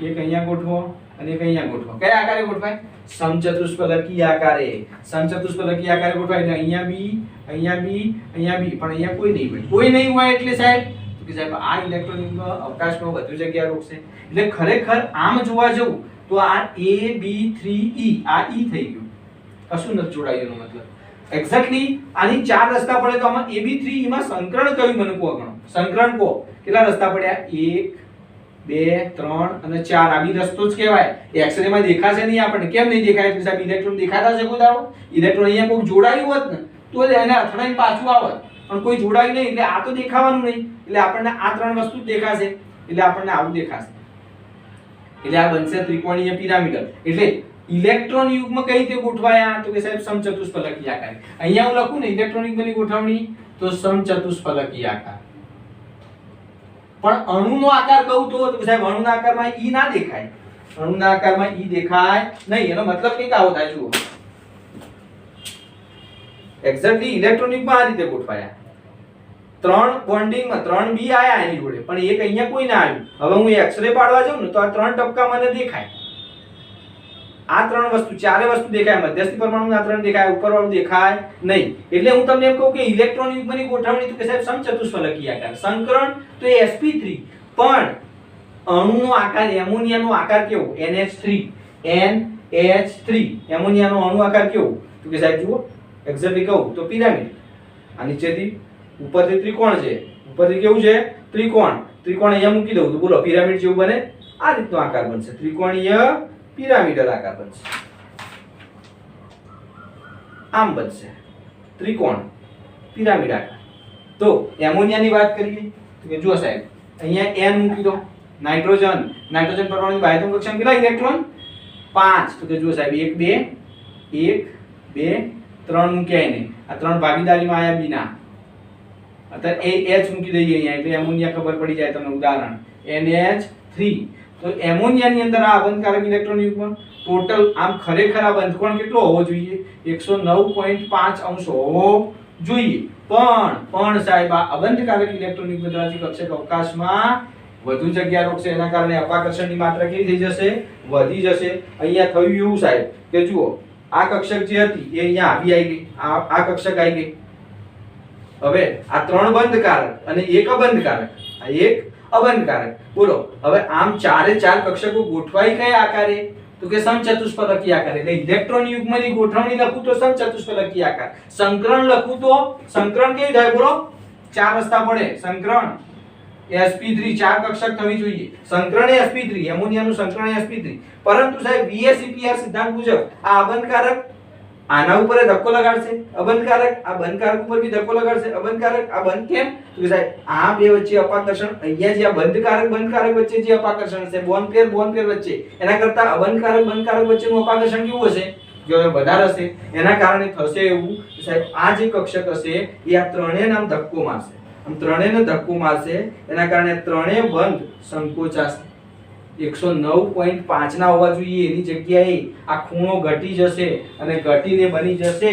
એક અહીંયા ગોઠવો અને એક અહીંયા ગોઠવો. કયા આકારે ગોઠવાય? સમચતુષ્ફલકી આકારે. સમચતુષ્ફલકી આકારે ગોઠવાય એટલે અહીંયા બી, અહીંયા બી, અહીંયા બી, પણ અહીંયા કોઈ નહીં હોય. કોઈ નહીં હોય એટલે સાહેબ કે સાહેબ આ ઇલેક્ટ્રોન યુગ્મ અવકાશમાં વધુ જગ્યા રોકશે. એટલે ખરેખર આમ જોવા જવું તો આ Ab3E આ E થઈ ગયું, કશું નથી જોડાયું. એનો મતલબ એક્ઝેક્ટલી આની 4 રસ્તા પડે તો આમાં Ab3E માં સંકરણ કયું મને કહો? ગણો સંકરણ કહો. કેટલા રસ્તા પડ્યા? 1 2 3 અને 4. આ બી રસ્તો જ કહેવાય. એક્સ-રે માં દેખાશે નહીં આપણને. કેમ નહીં દેખાય? એટલે સાહેબ ઇલેક્ટ્રોન દેખાતા છે કોઈ દાડો? ઇલેક્ટ્રોન અહીંયા કોઈ જોડાયું હોત ને તો એને અથડાઈને પાછું આવત, પણ કોઈ જોડાયું નહીં એટલે આ તો દેખાવાનું નહીં. એટલે આપણને આ 3 વસ્તુ જ દેખાશે, એટલે આપણને આવું દેખાશે. એટલે આ બનશે ત્રિકોણીય પિરામિડલ. એટલે ઇલેક્ટ્રોન યુગ્મ કઈ રીતે ગોઠવાયા? તો કે સાહેબ સમચતુષ્ફલકી આકારે. અહીંયા હું લખું ને ઇલેક્ટ્રોન યુગ્મની ગોઠવણી તો સમચતુષ્ફલકી આકાર. પણ અણુનો આકાર કહું તો સાહેબ અણુના આકારમાં E ના દેખાય. અણુના આકારમાં E દેખાય નહીં. એનો મતલબ કંઈક આવો થાય. જુઓ એક્ઝેક્ટલી ઇલેક્ટ્રોન યુગ્મ આ રીતે ગોઠવાયા. 3 બોન્ડિંગમાં 3 બી આયા એની જોડે, પણ એક અહીંયા કોઈ ના આવ્યું. હવે હું એક્સ-રે પાડવા જાઉં ને તો આ 3 ટપકા મને દેખાય. આ 3 વસ્તુ, ચારે વસ્તુ દેખાય. મધ્યસ્થી પરમાણુ આ 3 દેખાય, ઉપરવાળું દેખાય નહીં. એટલે હું તમને એમ કહું કે ઇલેક્ટ્રોન યુગ્મની ગોઠવણી તો કે સાહેબ સમચતુષ્ફલકી આકાર. સંકરણ તો એ sp3, પણ અણુનો આકાર એમોનિયાનો આકાર કેવો? NH3. એમોનિયાનો અણુ આકાર કેવો? તો કે સાહેબ જુઓ એક્ઝેક્ટલી કહું તો પિરામિડ. આ નીચેથી ઉપરથી ત્રિકોણ છે, ઉપરથી કેવું છે? ત્રિકોણ. ત્રિકોણ અહીંયા મૂકી દઉં તો બોલો પિરામિડ જેવું બને. આ રીતનો આકાર બનશે, ત્રિકોણીય પિરામિડલ આકાર બનશે. આમ બનશે ત્રિકોણ પિરામિડ આકાર. તો એમોનિયાની વાત કરીએ તો કે જુઓ સાહેબ અહીંયા n મૂકી દો. નાઇટ્રોજન પરમાણુની બાહ્યતમ કક્ષામાં કેટલા ઇલેક્ટ્રોન? 5. તો કે જુઓ સાહેબ 1 2 3 મૂક્યા એને. આ 3 ભાગીદારીમાં આયા બીના. અત્યારે H મૂકી દઈએ અહીંયા એટલે એમોનિયા ખબર પડી જાય તમને. ઉદાહરણ NH3. તો એમોનિયાની અંદર આ અબંધકારક ઇલેક્ટ્રોન યુગ્મ ટોટલ આમ ખરેખર આ બંધકોણ કેટલો હોવો જોઈએ? 109.5 અંશ હોવો જોઈએ. પણ સાહેબ આ અબંધકારક ઇલેક્ટ્રોન યુગ્મ ધરાવતી કક્ષક અવકાશમાં વધુ જગ્યા રોકશે. એના કારણે અપાકર્ષણની માત્રા કેવી થઈ જશે? વધી જશે. અહીંયા થયું એવું સાહેબ કે જુઓ આ કક્ષક જે હતી એ અહીંયા આવી ગઈ, આ કક્ષક આવી ગઈ. હવે આ 3 બંધકારક અને એક અબંધકારક, આ એક અબંધકારક. બોલો હવે આમ 4 કક્ષકો ગોઠવાઈ કયા આકારે? તો કે સમચતુષ્ફલકી આકારે. એટલે ઇલેક્ટ્રોન યુગ્મની ગોઠવણી લખું તો સમચતુષ્ફલકી આકાર. સંકરણ લખું તો સંકરણ કેવી થાય? બોલો 4 રસ્તા પડે. સંકરણ sp3 4 કક્ષક થવી જોઈએ. સંકરણ એ sp3, એમોનિયાનું સંકરણ એ sp3. પરંતુ સાહેબ BSEPR સિદ્ધાંત મુજબ આ અબંધકારક આના ઉપર ધક્કો લગાડશે, અબંધકારક આ બંધકારક ઉપર भी ધક્કો લગાડશે, અબંધકારક આ બંધ. કેમ? તો કે સાહેબ આ બે વચ્ચે અપાકર્ષણ, અહીંયા જે આ બંધકારક વચ્ચે જે અપાકર્ષણ છે બોન્ડ પેર વચ્ચે, એના કરતા અબંધકારક વચ્ચેનું અપાકર્ષણ કેવું હશે? જો વધારે હશે એના કારણે થશે એવું સાહેબ આ જે કક્ષક હશે એ આ ત્રણેયને આમ ધક્કો મારશે, આમ ત્રણેયને ધક્કો મારશે એના કારણે ત્રણેય બંધ સંકોચાશે. 109.5 ના હોવા જોઈએ એની જગ્યાએ આ ખૂણો ઘટી જશે અને ઘટીને બની જશે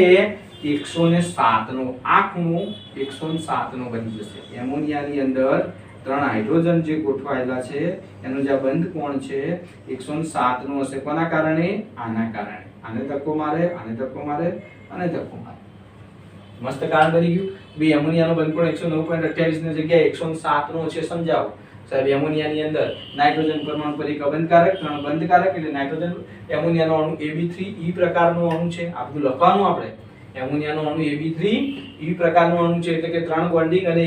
107 નો. આ ખૂણો 107 નો બની જશે. એમોનિયાની અંદર 3 હાઇડ્રોજન જે ગોઠવાયેલા છે એનો જે બંધ કોણ છે 107 નો હશે. કોના કારણે? આના કારણે. આને ધક્કો મારે, આને ધક્કો મારે અને ધક્કો મારે. મસ્ત કારણ બની ગયું. બે એમોનિયાનો બંધ કોણ 109.28 ની જગ્યાએ 107 નો છે. સમજાવો સાહેબ. એમોનિયાની અંદર નાઇટ્રોજન પરમાણુ પર એક અબંધકારક, 3 બંધકારક એટલે નાઇટ્રોજન એમોનિયાનો અણુ Ab3 પ્રકારનો અણુ છે. આ બધું લખવાનું આપણે. એમોનિયાનો અણુ Ab3 પ્રકારનો અણુ છે એટલે કે 3 બોન્ડિંગ અને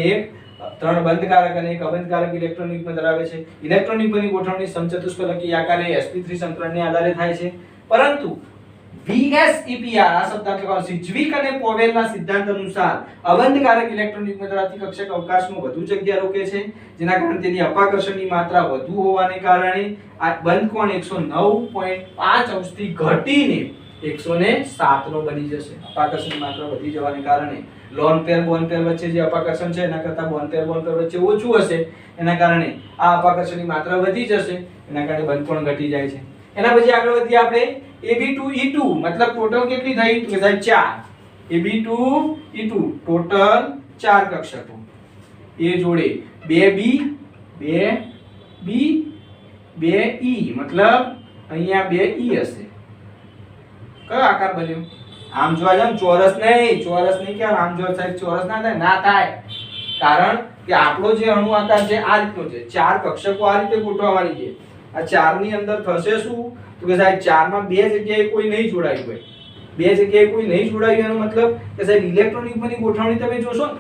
3 બંધકારક અને 1 અબંધકારક ઇલેક્ટ્રોન યુગ્મ ધરાવે છે. ઇલેક્ટ્રોન યુગ્મની ગોઠવણી સમચતુષ્ફલકી આકારે sp3 સંકરણને આધારે થાય છે. પરંતુ VSEPR આ શબ્દ લખવાનો સિજ્વિક અને પોવેલના સિદ્ધાંત અનુસાર અબંધકારક ઇલેક્ટ્રોન યુગ્મ ધરાવતી કક્ષક અવકાશમાં વધુ જગ્યા રોકે છે, જેના કારણે તેની અપાકર્ષણની માત્રા વધુ હોવાને કારણે આ બંધ કોણ 109.5 અંશથી ઘટીને 107 નો બની જશે. અપાકર્ષણની માત્રા વધી જવાને કારણે લોન પેર બોન્ડ પેર વચ્ચે જે અપાકર્ષણ છે એના કરતા બોન્ડ પેર વચ્ચે ઓછું હશે. એના કારણે આ અપાકર્ષણની માત્રા વધી જશે. એના કારણે બંધ કોણ ઘટી જાય છે. એના પછી આગળ વધીએ આપણે Ab2E2 મતલબ ટોટલ કેટલી થઈ? તો કે સાહેબ 4. Ab2E2 total 4 કક્ષકો. એ જોડે 2B 2B 2E મતલબ અહીંયા 2E હશે. કયો આકાર બન્યો? આમ જોવા જાવ ચોરસ નહીં કે આમ જો સાહેબ ચોરસ ના થાય. કારણ કે આપણો જે અણુ આકાર છે આ રીતનો છે. 4 કક્ષકો આ રીતે ગોઠવવાની છે. આ 4 ની અંદર થશે શું? તો કે સાહેબ 4 માં બે જગ્યાએ કોઈ નહીં જોડાયું હોય. બે જગ્યાએ કોઈ નહીં જોડાયું એનો મતલબ કે સાહેબ ઇલેક્ટ્રોન યુગ્મની ગોઠવણી તમે જોશો ને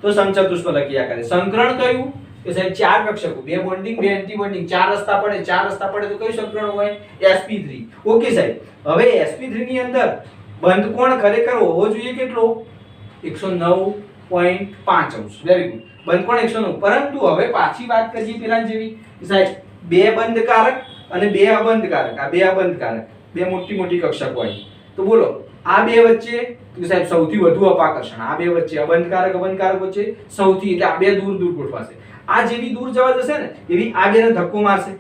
તો સમચતુષ્ફલકી આકારે. સંકરણ કયું? કે સાહેબ 4 કક્ષકો, 2 બોન્ડિંગ 2 એન્ટી બોન્ડિંગ, 4 રસ્તા પડે તો કયું સંકરણ હોય? sp3. ઓકે સાહેબ. હવે sp3 ની અંદર બંધ કોણ ખરેખર હોવો જોઈએ કેટલો? 109.5 અંશ. Very good. બંધ કોણ 109. પરંતુ હવે પાછી વાત કરીએ પેલા જેવી સાહેબ 2 બંધકારક અને 2 અબંધકારક. આ 2 અબંધકારક, 2 મોટી કક્ષકો હોય. તો બોલો આ બે વચ્ચે તો સાહેબ સૌથી વધુ અપાકર્ષણ આ બે વચ્ચે અબંધકારક વચ્ચે સૌથી, એટલે આ બે દૂર ગોઠવાશે. આ જેવી દૂર જવા જશે ને એવી આ બેને ધક્કો મારશે.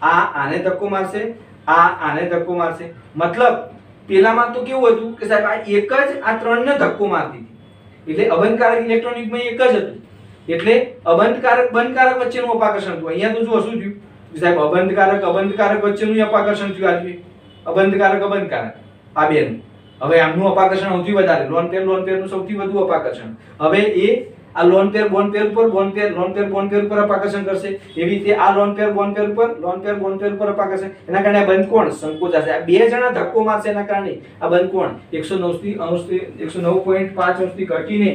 આ આને ધક્કો મારશે, આ આને ધક્કો મારશે. મતલબ પેલામાં તો કેવું હતું કે સાહેબ આ એક જ આ ત્રણને ધક્કો મારતી હતી. એટલે અબંધકારક ઇલેક્ટ્રોન યુગ્મ એક જ હતું. એટલે અબંધકારક બંધકારક વચ્ચેનું અપાકર્ષણ થયું. અહીંયા તો જો શું થયું સાહેબ? અબંધકારક વચ્ચેનું અપાકર્ષણ થયું. આ અબંધકારક આ બેનું. હવે આમનું અપાકર્ષણ સૌથી વધારે લોન પેર નું સૌથી વધુ અપાકર્ષણ. હવે એ આ લોન પેર બોન્ડ પેર ઉપર બોન્ડ પેર બોન્ડ પેર ઉપર અપાકર્ષણ કરશે. એવી રીતે આ લોન પેર બોન્ડ પેર ઉપર બોન્ડ પેર ઉપર અપાકર્ષણ. એના કારણે આ બંધ કોણ સંકોચાશે. આ બે જણા ધક્કો મારશે એના કારણે આ બંધ કોણ 109.5 અંશથી ઘટીને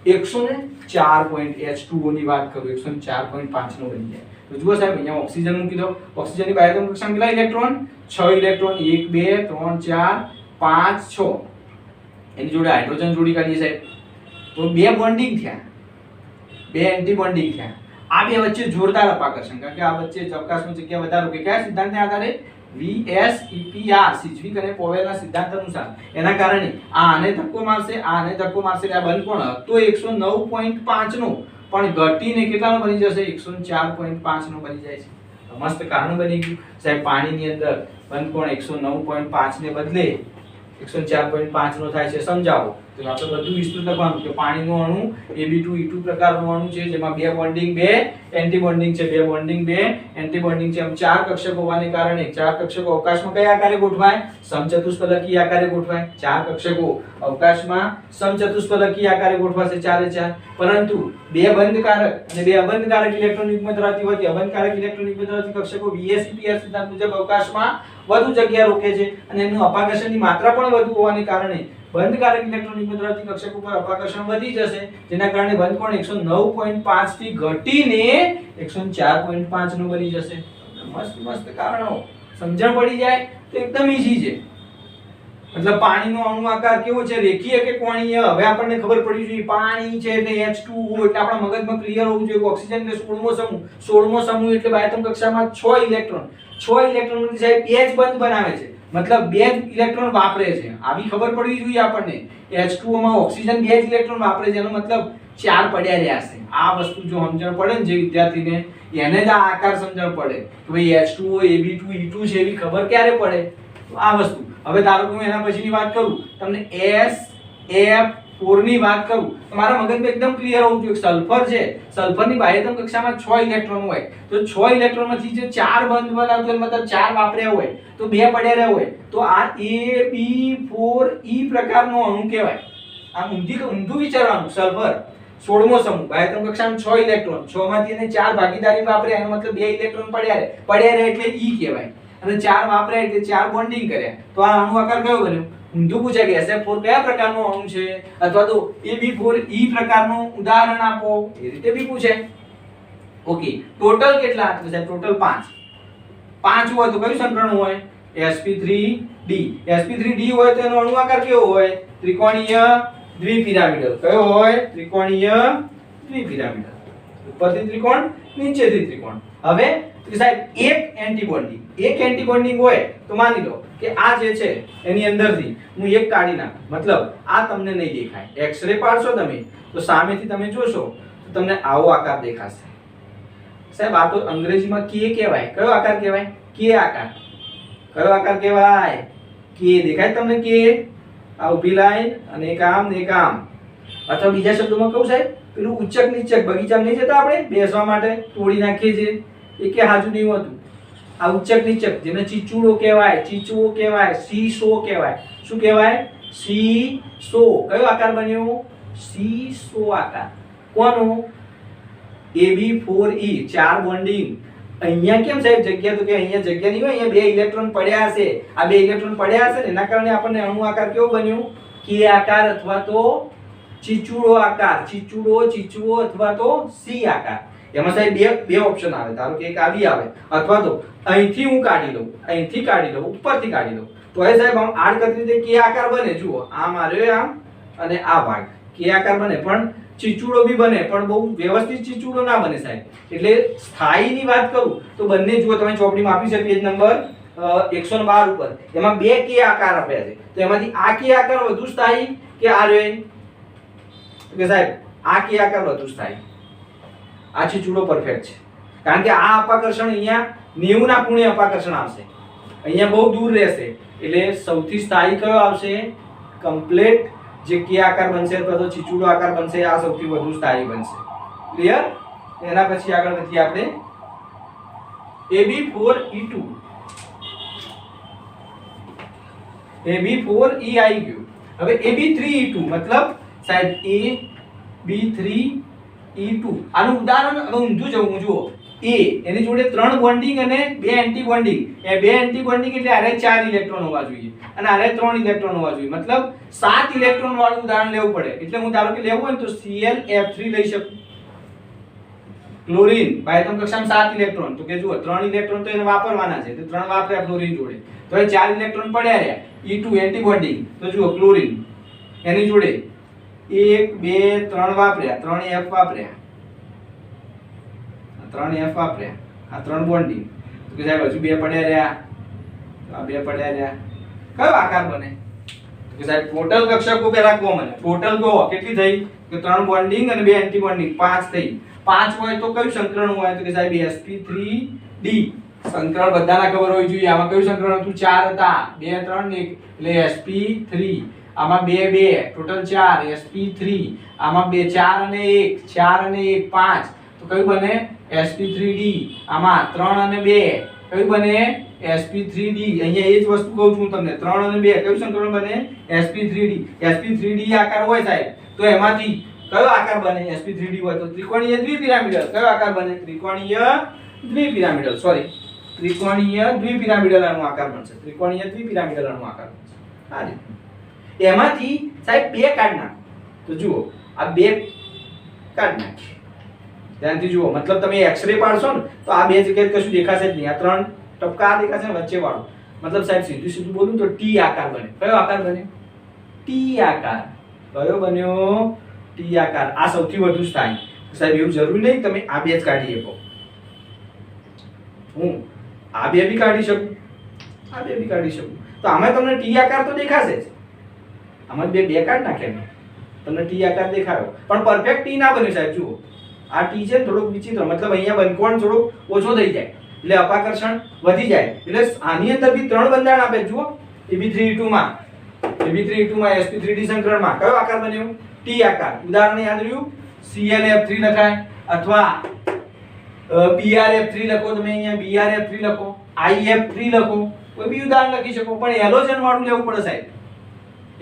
104.H2O ની વાત કરું 104.5 નો બની જાય. તો જુઓ સાહેબ અહીંયા ઓક્સિજન મૂકી દો. ઓક્સિજનની બાહ્યતમ કક્ષામાં કેટલા ઇલેક્ટ્રોન? 6 ઇલેક્ટ્રોન. 1 2 3 4 5 6. એની જોડે હાઇડ્રોજન જોડી કાઢીએ સાહેબ તો 2 બોન્ડિંગ થયા, 2 એન્ટી બોન્ડિંગ થયા. આ બે વચ્ચે જોરદાર અપાકર્ષણ, કારણ કે આ વચ્ચે અવકાશમાં જગ્યા વધારો કે કયા સિદ્ધાંતને આધારે? VSEPR સિજ્વિક અને પોવેલના સિદ્ધાંત અનુસાર. એના કારણે આ આને ધક્કો મારશે, આ આને ધક્કો મારશે. એટલે આ બંધ કોણ હતો 109.5 નો પણ ઘટીને કેટલાનો બની જશે? 104.5 નો બની જાય છે. મસ્ત કારણ બની ગયું સાહેબ. પાણીની અંદર બંધ કોણ 109.5 ને બદલે 104.5 નો થાય છે. સમજાવો. તો આપણે બધું વિસ્તૃત લખવાનું કે પાણીનો અણુ Ab2E2 પ્રકારનો અણુ છે જેમાં 2 બોન્ડિંગ 2 એન્ટી બોન્ડિંગ છે, 2 બોન્ડિંગ 2 એન્ટી બોન્ડિંગ છે. આમ 4 કક્ષકો હોવાને કારણે 4 કક્ષકો અવકાશમાં કયા આકારે ગોઠવાય? સમચતુષ્ફલકી આકારે ગોઠવાય. 4 કક્ષકો અવકાશમાં સમચતુષ્ફલકી આકારે ગોઠવાશે 4 એ 4. પરંતુ 2 બંધકારક અને 2 અબંધકારક ઇલેક્ટ્રોન યુગ્મ ધરાવતી હોવાથી અબંધકારક ઇલેક્ટ્રોન યુગ્મ ધરાવતી કક્ષકો VSEPR સિદ્ધાંત મુજબ અવકાશમાં વધુ જગ્યા રોકે છે અને એનું અપાકર્ષણની માત્રા પણ વધુ હોવાને કારણે બંધકારક ઇલેક્ટ્રોન યુગ્મ ધરાવતી કક્ષકો પર અપાકર્ષણ વધી જશે. જેના કારણે બંધ કોણ 109.5 થી ઘટીને 104.5 નું બની જશે. મસ્ત કારણો સમજણ પડી જાય તો એકદમ ઈઝી છે. મતલબ પાણીનો અણુ આકાર કેવો છે? રેખીય કે કોણીય? હવે આપણને ખબર પડી જોઈએ પાણી છે એટલે H2O એટલે આપણા મગજમાં ક્લિયર હોવું જોઈએ. ઓક્સિજન એટલે 16મો સમૂહ એટલે બાહ્યતમ કક્ષામાં 6 ઇલેક્ટ્રોન. 6 ઇલેક્ટ્રોન સાહેબ 2 જ બંધ બનાવે છે. મતલબ બે જ ઇલેક્ટ્રોન વાપરે છે, આવી ખબર પડવી જોઈએ આપણને. H2O માં ઓક્સિજન બે જ ઇલેક્ટ્રોન વાપરે છે, એનો મતલબ 4 પડ્યા રહ્યા છે. આ વસ્તુ જો સમજણ પડે ને જે વિદ્યાર્થીને, એને જ આ આકાર સમજણ પડે કે ભાઈ H2O Ab2 E2 છે એવી ખબર ક્યારે પડે, તો આ વસ્તુ. હવે ધારો કે હું એના પછીની વાત કરું, તમને SF4 ની વાત કરું, તમારા મગજમાં એકદમ ક્લિયર હોવું જોઈએ. સલ્ફર છે, સલ્ફરની બાહ્યતમ કક્ષામાં 6 ઇલેક્ટ્રોન હોય, તો 6 ઇલેક્ટ્રોનમાંથી જે 4 બંધ બનાવતો હોય, મતલબ 4 વાપર્યા હોય તો 2 પડ્યા રહ્યા હોય, તો આ AB4E પ્રકારનો અણુ કહેવાય. આ ઊંધું વિચારવાનું. સલ્ફર 16મો સમૂહ, બાહ્યતમ કક્ષામાં 6 ઇલેક્ટ્રોન, 6 માંથી એને 4 ભાગીદારી વાપર્યા, એનો મતલબ 2 ઇલેક્ટ્રોન પડ્યા રહ્યા એટલે E કહેવાય. અને 4 વાપર્યા એટલે 4 બોન્ડિંગ કર્યા, તો આ અણુ આકાર કયો બન્યો? ઊંધું પૂછાય કે SF4 કયા પ્રકારનો અણુ છે, અથવા તો AB4E પ્રકારનું ઉદાહરણ આપો, એ રીતે બી પૂછે. ઓકે, ટોટલ કેટલા? તો સાહેબ ટોટલ 5. 5 હોય તો કયું સંકરણ હોય? sp3d. sp3d હોય તો એનો અણુ આકાર કેવો હોય? ત્રિકોણીય દ્વિપિરામિડલ. કયો હોય? ત્રિકોણીય દ્વિપિરામિડલ. ઉપરથી ત્રિકોણ, નીચેથી ત્રિકોણ. હવે સાહેબ એક એન્ટી બોન્ડિંગ હોય તો માની લો કે આ જે છે એની અંદરથી હું એક કાઢી નાખું, મતલબ આ તમને નહીં દેખાય. એક્સ-રે પાડશો તમે તો સામેથી તમે જોશો તો તમને આવો આકાર દેખાશે. સાહેબ આ તો અંગ્રેજીમાં કે કહેવાય. કયો આકાર કહેવાય? કે આકાર. કયો આકાર કહેવાય? કે. દેખાય તમને કે? આ ઊભી લાઈન અને એક આમ ને એક આમ. અથવા બીજા શબ્દોમાં કહું સાહેબ, પેલું ઉચ્ચક નીચક બગીચામાં નહીં જતા આપણે બેસવા માટે, તોડી નાખીએ છીએ, એ કે હાજુ નહીં હોતું. આ ઉચ્ચક નીચક જેને ચીચુડો કહેવાય, ચીચુઓ કહેવાય, સીસો કહેવાય. શું કહેવાય? સીસો. કયો આકાર બન્યો? સીસો આકાર. કોનો? AB4E 4 bonding. અહીંયા કેમ સાહેબ જગ્યા? તો કે અહીંયા જગ્યા નહીં હોય, અહીંયા 2 ઇલેક્ટ્રોન પડ્યા હશે. આ 2 ઇલેક્ટ્રોન પડ્યા હશે ને એના કારણે આપણને અણુ આકાર કેવો બન્યો? કે આકાર અથવા તો ચીચુડો આકાર. ચીચુડો, ચીચુઓ અથવા તો સી આકાર. એમાં સાહેબ બે ઓપ્શન આવે. ધારો કે એક આ બી આવે, અથવા તો અહીંથી હું કાઢી લઉં, અહીંથી કાઢી લઉં, ઉપરથી કાઢી લઉં, તો એ સાહેબ આમ આડકતરી રીતે કે આકાર બને. જુઓ આમ આવ્યો આમ અને આ ભાગ કે આકાર બને, પણ ચીચુડો બી બને, પણ બહુ વ્યવસ્થિત ચીચુડો ના બને સાહેબ. એટલે સ્થાયીની વાત કરું તો બંને જુઓ તમે ચોપડીમાં આપી છે પેજ નંબર 112 ઉપર, એમાં 2 કે આકાર આપ્યા છે. તો એમાંથી આ કે આકાર વધુ સ્થાયી કે આ રહ્યો? કે સાહેબ આ કે આકાર વધુ સ્થાયી. આ ચીચુડો પરફેક્ટ છે, કારણ કે આ અપાકર્ષણ અહીંયા 90 ના ખૂણે અપાકર્ષણ આવશે, અહીંયા બહુ દૂર રહેશે, એટલે સૌથી સ્થાયી કયો આવશે? કમ્પ્લીટ જે કે આકાર બનશે અથવા તો ચીચુડો આકાર બનશે, આ સૌથી વધુ સ્થાયી બનશે. ક્લિયર? એના પછી આગળ વધીએ આપણે. AB4E2. AB4E આવી ગયું. હવે AB3E2 મતલબ સાહેબ AB3E2 આનું ઉદાહરણ હવે ઊંધું જવું. જુઓ A એની જોડે 3 બોન્ડિંગ અને 2 એન્ટી બોન્ડિંગ. એ 2 એન્ટી બોન્ડિંગ એટલે આરે 4 ઇલેક્ટ્રોન હોવા જોઈએ અને આરે 3 ઇલેક્ટ્રોન હોવા જોઈએ, મતલબ 7 ઇલેક્ટ્રોન વાળું ઉદાહરણ લેવું પડે. એટલે હું ધારો કે લેવું હોય તો ClF3 લઈ શકું. ક્લોરીન બાહ્યતમ કક્ષામાં 7 ઇલેક્ટ્રોન, તો કે જુઓ 3 ઇલેક્ટ્રોન તો એને વાપરવાના છે, તો 3 વાપર્યા ક્લોરીન જોડે, તો એ 4 ઇલેક્ટ્રોન પડ્યા રહ્યા. E2 એન્ટી બોન્ડિંગ, તો જુઓ ક્લોરીન એની જોડે 1 2 3 વાપર્યા, 3 F વાપર્યા, 3 F વાપર્યા, આ 3 બોન્ડિંગ, તો કે સાહેબ હજુ 2 પડ્યા રહ્યા, તો આ 2 પડ્યા રહ્યા. કયો આકાર બને? તો કે સાહેબ ટોટલ કક્ષકો પેલા કહો મને. ટોટલ કહો કેટલી થઈ? કે 3 બોન્ડિંગ અને 2 એન્ટી બોન્ડિંગ 5 થઈ. 5 હોય તો કયું સંકરણ હોય? તો કે સાહેબ sp3d. સંકરણ બધાના ખબર હોવી જોઈએ. આમાં કયું સંકરણ હતું? 4 હતા, 2 3 ને 1 એટલે sp3. આમાં 2 2 ટોટલ 4 sp3. આમાં 2 4 અને 1 4 અને 1 5, તો કયું બને? sp3d. આમાં 3 અને 2 કયું બને? sp3d. અહીંયા એ જ વસ્તુ કહું છું તમને, 3 અને 2 કયું સંકરણ બને? sp3d. sp3d આકાર હોય સાહેબ તો એમાંથી કયો આકાર બને? sp3d હોય તો ત્રિકોણીય દ્વિપિરામિડલ. કયો આકાર બને? ત્રિકોણીય દ્વિપિરામિડલ. સોરી, ત્રિકોણીય દ્વિપિરામિડલ નો આકાર બનશે. ત્રિકોણીય દ્વિપિરામિડલ નો આકાર બનશે. આ રીતે એમાંથી સાહેબ 2 કાઢ નાખો. તો જુઓ આ 2 કાઢ નાખી, ધ્યાનથી જુઓ. મતલબ તમે એક્સ-રે પાડશો ને તો આ 2 જગ્યાએ કશું દેખાશે જ નહીં. આ 3 ટપકા દેખાશે ને વચ્ચે વાળું, મતલબ સાહેબ સીધું સીધું બોલું તો ટી આકાર બને. કયો આકાર બને? ટી આકાર. કયો બન્યો? ટી આકાર. આ સૌથી વધુ સ્થાયી. સાહેબ એવું જરૂરી નહીં તમે આ 2 જ કાઢી શકો. હું આ 2 બી કાઢી શકું, આ 2 બી કાઢી શકું. તો આમાં તમને ટી આકાર તો દેખાશે જ. આમાં બે કાઢ નાખ્યા મેં, તમને ટી આકાર દેખાયો, પણ પરફેક્ટ ટી ના બન્યું સાહેબ. જુઓ આ ટી છે થોડુંક વિચિત્ર, મતલબ અહીંયા બંધકોણ થોડુંક ઓછો થઈ જાય એટલે અપાકર્ષણ વધી જાય. એટલે આની અંદર બી 3 બંધારણ આપે. જુઓ Eb3E2 માં, Eb3E2 માં sp3d સંકરણમાં કયો આકાર બન્યો? ટી આકાર. ઉદાહરણ યાદ રહ્યું? ClF3 લખાય અથવા BrF3 લખો, તમે અહીંયા BrF3 લખો, IF3 લખો, કોઈ બી ઉદાહરણ લખી શકો, પણ હેલોજન વાળું લેવું પડે સાહેબ.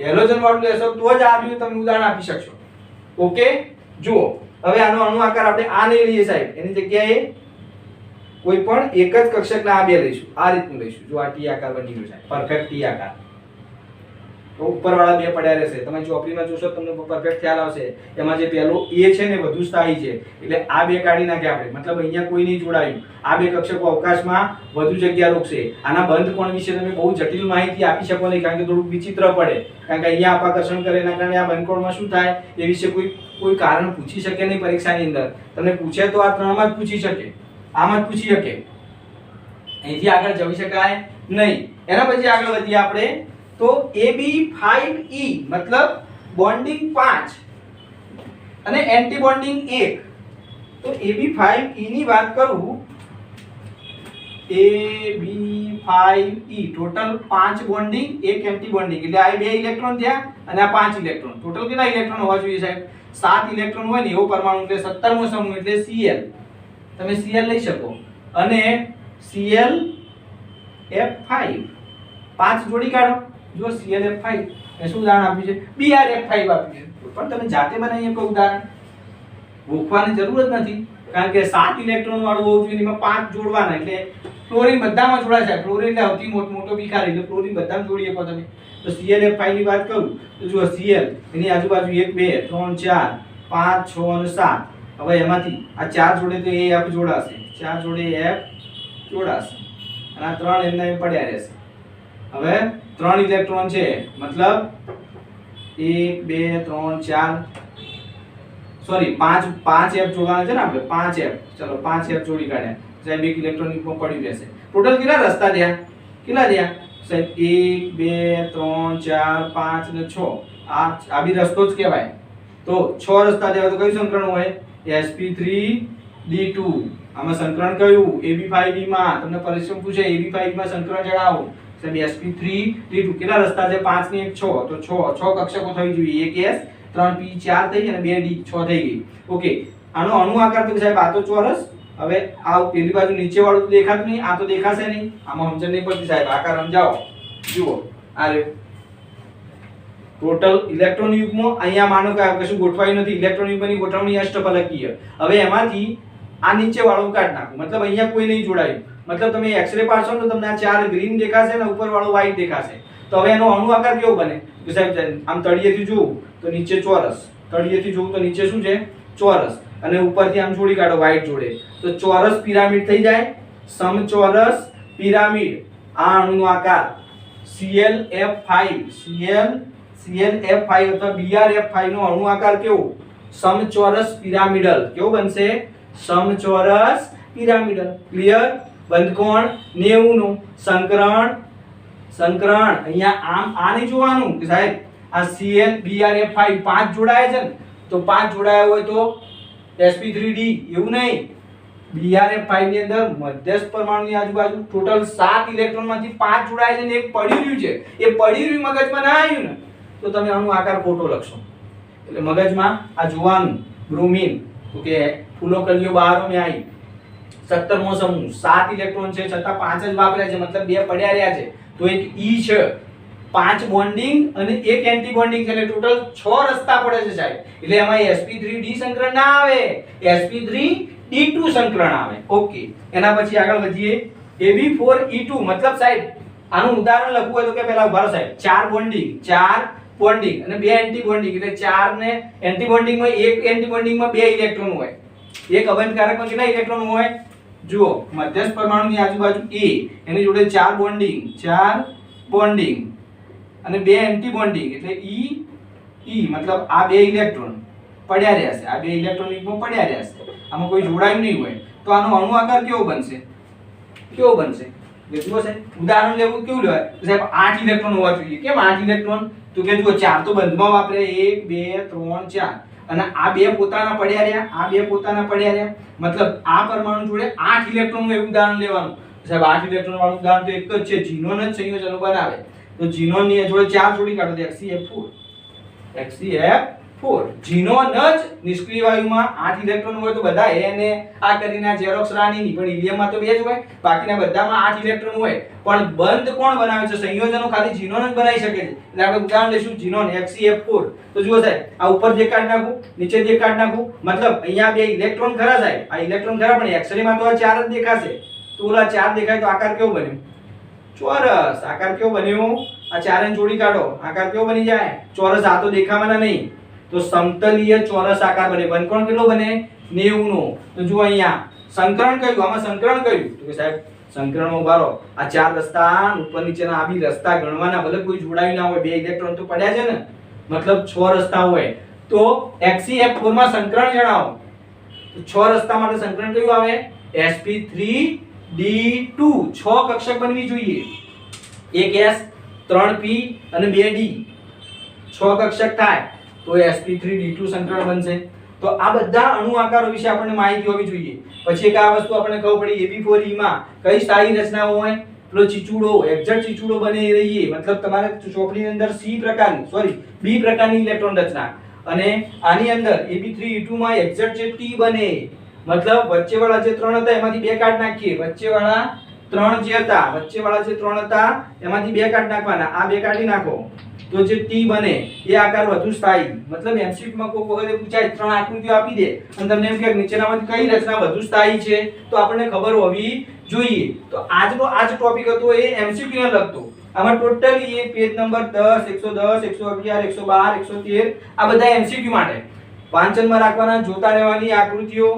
હેલોજન વાળું લેશો તો જ આ તમે ઉદાહરણ આપી શકશો. ઓકે, જુઓ હવે આનો અણુ આકાર આપણે આ નહીં લઈએ સાહેબ, એની જગ્યાએ કોઈ પણ એક જ કક્ષકના આ બે લઈશું, આ રીતનું લઈશું. જો આ ટી આકાર બની ગયો છે, પરફેક્ટ ટી આકાર. તો ઉપરવાળા બે પડ્યા રહેશે. તમે ચોપડીમાં જોશો તમને પરફેક્ટ ખ્યાલ આવશે. એમાં જે પહેલો એ છે ને વધુ સ્થાયી છે, એટલે આ બે કાઢી નાખ્યા આપણે, મતલબ અહીંયા કોઈ નહીં જોડાયું. આ બે કક્ષકો અવકાશમાં વધુ જગ્યા રોકશે. આના બંધ કોણ વિશે તમે બહુ જટિલ માહિતી આપી શકો નહીં, કારણ કે થોડું વિચિત્ર પડે, કારણ કે અહીંયા અપાકર્ષણ કરે એના કારણે આ બંધકોણમાં શું થાય એ વિશે કોઈ કારણ પૂછી શકે નહીં પરીક્ષાની અંદર. તમને પૂછે તો આ ત્રણમાં જ પૂછી શકે, આમાં જ પૂછી શકે, અહીંથી આગળ જવી શકાય નહીં. એના પછી આગળ વધીએ આપણે તો AB5E મતલબ બોન્ડિંગ 5 અને એન્ટી બોન્ડિંગ 1. તો AB5E ની વાત કરું, AB5E total 5 bonding 1 anti bonding, એટલે આ 2 ઇલેક્ટ્રોન થયા અને આ 5 ઇલેક્ટ્રોન. ટોટલ કેટલા ઇલેક્ટ્રોન હોવા જોઈએ સાહેબ? 7 ઇલેક્ટ્રોન હોય ને એવો પરમાણુ, એટલે 17મો સમૂહ એટલે Cl. તમે Cl લઈ શકો અને ClF5 5 જોડી કાઢો. જો ClF5 એ શું ઉદાહરણ આપ્યું છે? BrF5 આપ્યું છે. પણ તમે જાતે બનાવીએ કોઈ ઉદાહરણ, ગોખવાની જરૂર જ નથી, કારણ કે 7 ઇલેક્ટ્રોન વાળું હોવું જોઈએ, એમાં 5 જોડવાના, એટલે ક્લોરીન બધામાં જોડાય છે. ક્લોરીન એટલે સૌથી મોટો ભિખારી, એટલે ક્લોરીન બધામાં જોડી શકો તમે. તો ClF5 ની વાત કરું તો જુઓ Cl એની આજુબાજુ 1 2 3 4 5 6 અને 7. હવે એમાંથી આ 4 જોડે તો એ F જોડાશે, 4 જોડે F જોડાશે અને આ 3 એમના એમ પડ્યા રહેશે. હવે 3 ઇલેક્ટ્રોન છે, મતલબ 1 2 3 4 સોરી 5 F જોડવાના છે ને આપણે, 5 F. ચલો 5 F જોડી કાઢ્યા સાહેબ, એક ઇલેક્ટ્રોન ઉપર પડ્યું રહેશે. ટોટલ કેટલા રસ્તા થયા? કેટલા થયા સાહેબ? 1 2 3 4 5 અને 6. આ બી રસ્તો જ કહેવાય. તો 6 રસ્તા થયા. તો કયું સંકરણ હોય? sp3d2. આમાં સંકરણ કયું? AB5E માં. તમને પરીક્ષામાં પૂછે AB5E માં સંકરણ જણાવો સાહેબ. sp3d2. કેટલા રસ્તા છે? 5 ને 1 6. તો 6 કક્ષકો થઈ જોઈએ. એક s 3 p 4 થઈ અને 2 d 6 થઈ ગઈ. ઓકે, આનો અણુ આકાર તો સાહેબ આ તો ચોરસ. હવે આ પેલી બાજુ નીચે વાળું તો દેખાતું નહીં, આ તો દેખાશે નહીં. આમાં સમજણ નહીં પડતી સાહેબ, આકાર સમજાવો. જુઓ આ રહ્યો ટોટલ ઇલેક્ટ્રોન યુગ્મો. અહીંયા માનો કે કશું ગોઠવાયું નથી, ઇલેક્ટ્રોન યુગ્મની ગોઠવણી અષ્ટફલકીય. હવે એમાંથી આ નીચે વાળું કાઢ નાખું, મતલબ અહીંયા કોઈ નહીં જોડાયું. મતલબ તમે એક્સરે પાડશો તો તમને આ 4 ગ્રીન દેખાશે અને ઉપર વાળો વ્હાઈટ દેખાશે. તો હવે એનો અણુ આકાર કેવો બને? કે સાહેબ આમ તળિયેથી જોઉં તો નીચે ચોરસ, તળિયેથી જોઉં તો નીચે શું છે? ચોરસ, અને ઉપરથી આમ જોડી કાઢો વ્હાઈટ જોડે તો ચોરસ પિરામિડ થઈ જાય. સમચોરસ પિરામિડ. આ અણુનો આકાર ClF5 અથવા BrF5 નો અણુ આકાર કેવો? સમચોરસ પિરામિડલ. કેવો બનશે? સમચોરસ પિરામિડલ. ક્લિયર? બંધકોણ 90 નું. સંકરણ અહીંયા આમ આ નહીં જોવાનું કે સાહેબ આ ClBrF5 પાંચ જોડાયા છે ને, તો 5 જોડાયા હોય તો sp3d, એવું નહીં. BrF5 ની અંદર મધ્યસ્થ પરમાણુની આજુબાજુ ટોટલ 7 ઇલેક્ટ્રોનમાંથી 5 જોડાયા છે ને એક પડી રહ્યું છે. એ પડી રહ્યું મગજમાં ના આવ્યું ને તો તમે આનો આકાર ખોટો લખશો. એટલે મગજમાં આ જોવાનું. બ્રોમિન તો કે ફૂલો કલીઓ બહાર મે આવી. 17મો સમૂહ 7 ઇલેક્ટ્રોન છે છતાં 5 જ વાપર્યા છે, મતલબ 2 પડ્યા રહ્યા છે. તો એક E છે, 5 બોન્ડિંગ અને એક એન્ટી બોન્ડિંગ છે, એટલે ટોટલ 6 રસ્તા પડે છે સાહેબ. એટલે એમાં sp3d સંકરણ ના આવે, sp3d2 સંકરણ આવે. ઓકે, એના પછી આગળ વધીએ. ab4e2 મતલબ સાહેબ આનું ઉદાહરણ લખવું હોય તો કે પહેલા ઉભા રહો સાહેબ. 4 બોન્ડિંગ અને 2 એન્ટી બોન્ડિંગ, એટલે 4 ને એન્ટી બોન્ડિંગમાં એક એન્ટી બોન્ડિંગમાં 2 ઇલેક્ટ્રોન હોય. એક અબંધકારકમાં કેટલા ઇલેક્ટ્રોન હોય? જુઓ મધ્યસ્થ પરમાણુની આજુબાજુ A, એની જોડે 4 બોન્ડિંગ અને 2 એન્ટી બોન્ડિંગ, એટલે E મતલબ આ 2 ઇલેક્ટ્રોન પડ્યા રહ્યા છે. આ 2 ઇલેક્ટ્રોન યુગ્મ પડ્યા રહ્યા છે, આમાં કોઈ જોડાયું નહીં હોય. તો આનો અણુ આકાર કેવો બનશે? જુઓ છે ઉદાહરણ લેવું કેવું લેવાય સાહેબ 8 ઇલેક્ટ્રોન હોવા જોઈએ. કેમ 8 ઇલેક્ટ્રોન? તો કે જુઓ 4 તો બંધમાં વાપરે 1 2 3 4 અને આ બે પોતાના પડ્યા રહ્યા, આ બે પોતાના પડ્યા રહ્યા, મતલબ આ પરમાણુ જોડે 8 ઇલેક્ટ્રોન નું એવું ઉદાહરણ લેવાનું. સાહેબ 8 ઇલેક્ટ્રોન વાળું ઉદાહરણ તો એક જ છે, ઝીનોન જ સંયોજનો બનાવે. તો ઝીનોન ની જોડે 4 જોડી કાઢો તો HCF4 ઝીનોન જ નિષ્ક્રિય વાયુમાં 8 ઇલેક્ટ્રોન હોય તો બધા એને આ કરીને ઝેરોક્સ રાની ની, પણ હિલિયમમાં તો બે જ હોય, બાકીના બધામાં 8 ઇલેક્ટ્રોન હોય. પણ બંધ કોણ બનાવે છે? સંયોજનો ખાલી ઝીનોન જ બનાવી શકે છે. એટલે આપણે ઉદાહરણ લઈશું ઝીનોન HCF4. તો જુઓ સાહેબ આ ઉપર જે કાઢ નાખું, નીચે જે કાઢ નાખું, મતલબ અહીંયા બે ઇલેક્ટ્રોન ખરા સાહેબ, આ ઇલેક્ટ્રોન ખરા પણ એક્સ-રે માં તો આ 4 જ દેખાશે. તો ઓલા 4 દેખાય તો આકાર કેવો બન્યો? ચોરસ. આકાર કેવો બન્યો? આ 4 ને જોડી કાઢો, આકાર કેવો બની જાય? ચોરસ. આ તો દેખાવાના નહીં, તો સમતલીય ચોરસ આકાર બને. વનકોણ કેટલો બને? 90 નો. તો જુઓ અહીંયા સંકરણ કયું? આમાં સંકરણ કયું? તો કે સાહેબ સંકરણમાં ઉભારો, આ 4 રસ્તા ઉપર નીચેના આ બી રસ્તા ગણવાના, ભલે કોઈ જોડાયું ના હોય, બે ઇલેક્ટ્રોન તો પડ્યા છે ને, મતલબ 6 રસ્તા હોય. તો HCF4 માં સંકરણ જણાવો. તો 6 રસ્તા માટે સંકરણ કયું આવે? sp3d2. 6 કક્ષક બનવી જોઈએ, એક s 3p અને 2d, 6 કક્ષક થાય તો sp3d2 સંકરણ બનશે. તો આ બધા અણુ આકારો વિશે આપણને માહિતી હોવી જોઈએ. પછી એક આ વસ્તુ આપણને ખબર પડી ab4e માં કઈ સ્થાયી રચનાઓ હોય? પેલો ચીચુડો, એક્ઝેક્ટ ચીચુડો બને રહીએ, મતલબ તમારે ચોપડીની અંદર b પ્રકારની ઇલેક્ટ્રોન રચના, અને આની અંદર ab3e2 માં એક્ઝેક્ટ જે t બને, મતલબ વચ્ચેવાળા જે 3 હતા એમાંથી 2 કાઢ નાખીએ, વચ્ચેવાળા 3 જે હતા, વચ્ચેવાળા જે 3 હતા એમાંથી 2 કાઢ નાખવાના, આ 2 કાઢી નાખો તો જે t બને એ આકાર વધુ સ્થાયી. મતલબ MCQ માં કોઈ વખતે પૂછાય 3 આકૃતિઓ આપી દે અને તમને એમ કે નીચેનામાંથી કઈ રચના વધુ સ્થાયી છે, તો આપણને ખબર હોવી જોઈએ. તો આજનો આ જ ટોપિક હતો એ MCQ ને લગતો. આમાં ટોટલી એ પેજ નંબર 10 110 111 112 113 આ બધા MCQ માટે વાંચનમાં રાખવાના, જોતા રહેવાની આકૃતિઓ,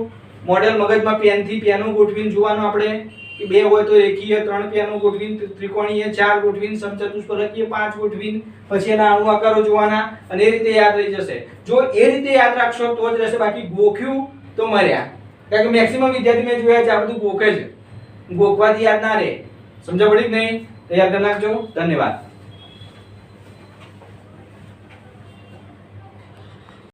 મોડેલ મગજમાં પેનથી પેનો ગોઠવીને જોવાનું આપણે કે 2 હોય તો રેખીય, 3 પેનો ગોઠવીને ત્રિકોણીય, 4 ગોઠવીને સમચતુષ્ફલકીય, 5 ગોઠવીને પછી એના અણુ આકારો જોવાના અને એ રીતે યાદ રહી જશે. જો એ રીતે યાદ રાખશો તો જ રહેશે, બાકી ગોખ્યું તો મર્યા. કારણ કે મેક્સિમમ વિદ્યાર્થી મેં જોયા છે આ બધું ગોખે છે, ગોખવાથી યાદ ના રહે. સમજ પડી કે નહીં? તૈયાર કરી નાખજો. ધન્યવાદ.